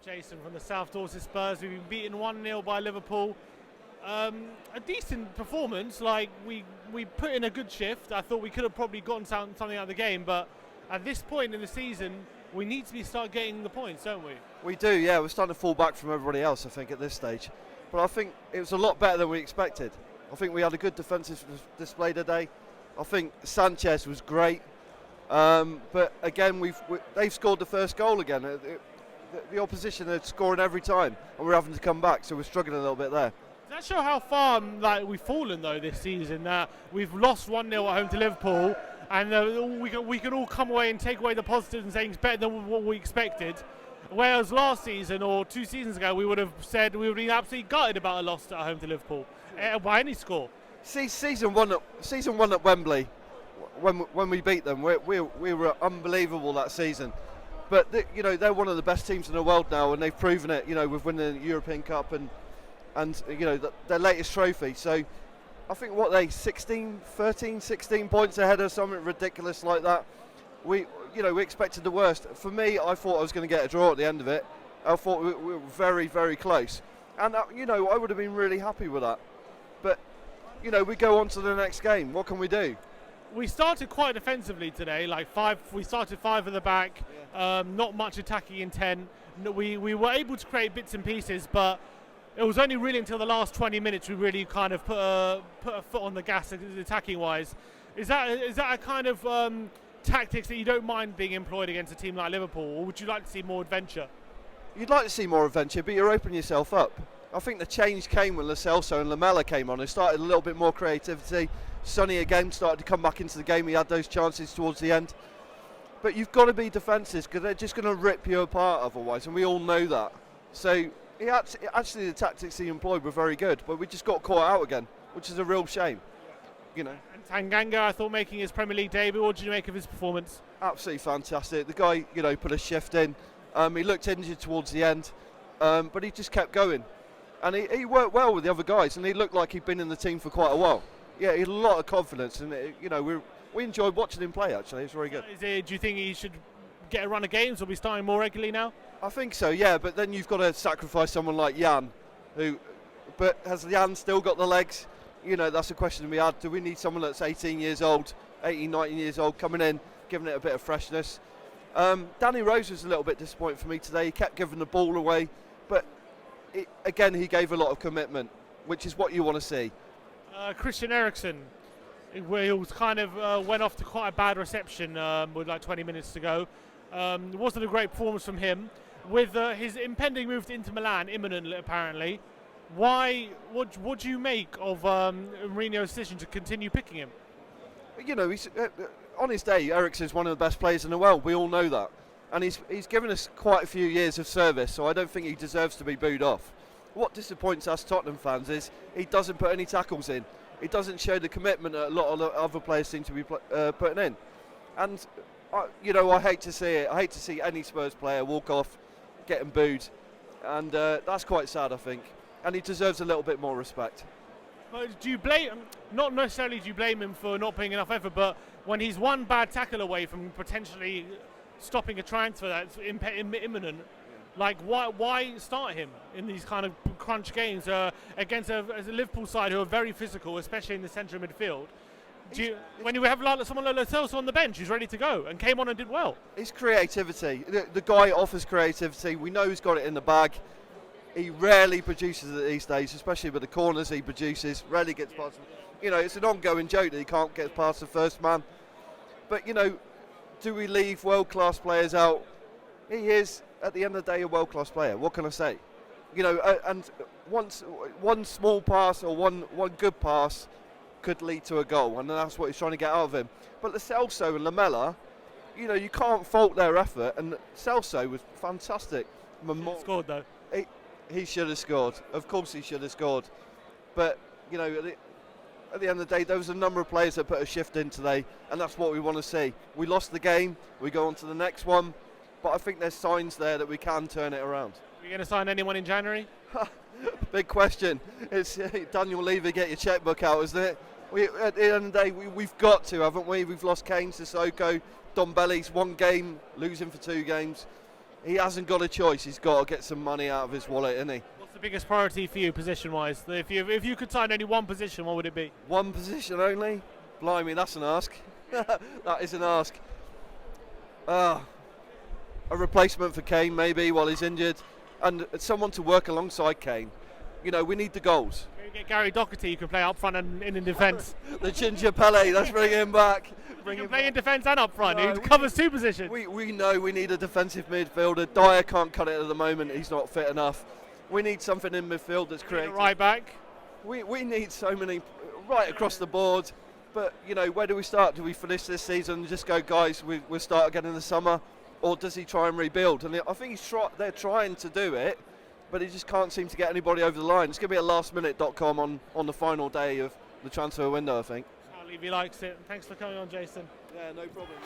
Jason from the South Dorset Spurs. We've been beaten 1-0 by Liverpool. A decent performance. Like we put in a good shift. I thought we could have probably gotten something out of the game, but at this point in the season, we need to start getting the points, don't we? We do, yeah. We're starting to fall back from everybody else, I think, at this stage. But I think it was a lot better than we expected. I think we had a good defensive display today. I think Sanchez was great. But again, they've scored the first goal again. The opposition are scoring every time, and we're having to come back, so we're struggling a little bit there. Does that show how far we've fallen though this season? We've lost 1-0 at home to Liverpool, and we can all come away and take away the positives and say it's better than what we expected. Whereas last season or 2 seasons ago, we would have said we would have been absolutely gutted about a loss at home to Liverpool by any score. Season one at Wembley, when we beat them, we were unbelievable that season. But they're one of the best teams in the world now, and they've proven it. With winning the European Cup and their latest trophy. So I think 16 points ahead of something ridiculous like that. We expected the worst. For me, I thought I was going to get a draw at the end of it. I thought we were very, very close, and I would have been really happy with that. But we go on to the next game. What can we do? We started quite defensively today, we started 5 at the back, not much attacking intent. We were able to create bits and pieces, but it was only really until the last 20 minutes we really kind of put a foot on the gas attacking wise. Is that a kind of tactics that you don't mind being employed against a team like Liverpool, or would you like to see more adventure? You'd like to see more adventure, but you're opening yourself up. I think the change came when Lo Celso and Lamela came on. It started a little bit more creativity. Sonny again started to come back into the game. He had those chances towards the end. But you've got to be defensive because they're just going to rip you apart otherwise, and we all know that. So actually the tactics he employed were very good, but we just got caught out again, which is a real shame. And Tanganga, I thought, making his Premier League debut. What did you make of his performance? Absolutely fantastic. The guy, put a shift in. He looked injured towards the end, but he just kept going. And he worked well with the other guys, and he looked like he'd been in the team for quite a while. Yeah, he had a lot of confidence, and we enjoyed watching him play. Actually, it's very good. Do you think he should get a run of games, or be starting more regularly now? I think so. Yeah, but then you've got to sacrifice someone like Jan, but has Jan still got the legs? That's a question we had. Do we need someone that's 18, 19 years old, coming in, giving it a bit of freshness? Danny Rose was a little bit disappointing for me today. He kept giving the ball away, but again, he gave a lot of commitment, which is what you want to see. Christian Eriksen, he was kind of went off to quite a bad reception with 20 minutes to go. It wasn't a great performance from him. With his impending move to Inter Milan imminent, apparently. What do you make of Mourinho's decision to continue picking him? He's, on his day, Eriksen's one of the best players in the world. We all know that. And he's given us quite a few years of service, so I don't think he deserves to be booed off. What disappoints us Tottenham fans is he doesn't put any tackles in. He doesn't show the commitment that a lot of other players seem to be putting in. And, I hate to see it. I hate to see any Spurs player walk off getting booed. And that's quite sad, I think. And he deserves a little bit more respect. But do you blame, not necessarily do you blame him for not putting enough effort, but when he's one bad tackle away from potentially stopping a transfer that's imminent, why start him in these kind of crunch games against a Liverpool side who are very physical, especially in the centre of midfield? When you have someone like Lo Celso on the bench who's ready to go and came on and did well? His creativity. The guy offers creativity. We know he's got it in the bag. He rarely produces it these days, especially with the corners he produces. Rarely gets past them. It's an ongoing joke that he can't get past the first man. But, do we leave world-class players out? He is, at the end of the day, a world-class player. What can I say? And one small pass or one good pass could lead to a goal, and that's what he's trying to get out of him. But Lo Celso and Lamela, you can't fault their effort, and Celso was fantastic. He scored, though. He should have scored. Of course he should have scored. But, at the end of the day, there was a number of players that put a shift in today, and that's what we want to see. We lost the game, we go on to the next one, but I think there's signs there that we can turn it around. Are you going to sign anyone in January? Big question. It's Daniel Levy, get your checkbook out, isn't it? At the end of the day, we've got to, haven't we? We've lost Kane, Sissoko, Dombelli's one game, losing for 2 games. he hasn't got a choice. He's got to get some money out of his wallet, isn't he? What's the biggest priority for you, position-wise? If you could sign only one position, what would it be? One position only? Blimey, that's an ask. That is an ask. A replacement for Kane maybe while he's injured, and someone to work alongside Kane. You know, we need the goals. Maybe get Gary Doherty, you can play up front and in defence. The Ginger Pele, let's bring him back. You can play in defence and up front. No, He covers two positions. We know we need a defensive midfielder. Dyer can't cut it at the moment. He's not fit enough. We need something in midfield that's creative. Right back. We need so many right across the board. But, you know, where do we start? Do we finish this season and just go, guys, we'll start again in the summer? Or does he try and rebuild? And I think they're trying to do it, but he just can't seem to get anybody over the line. It's going to be a lastminute.com on the final day of the transfer window, I think. I'll leave he likes it. Thanks for coming on, Jason. Yeah, no problem.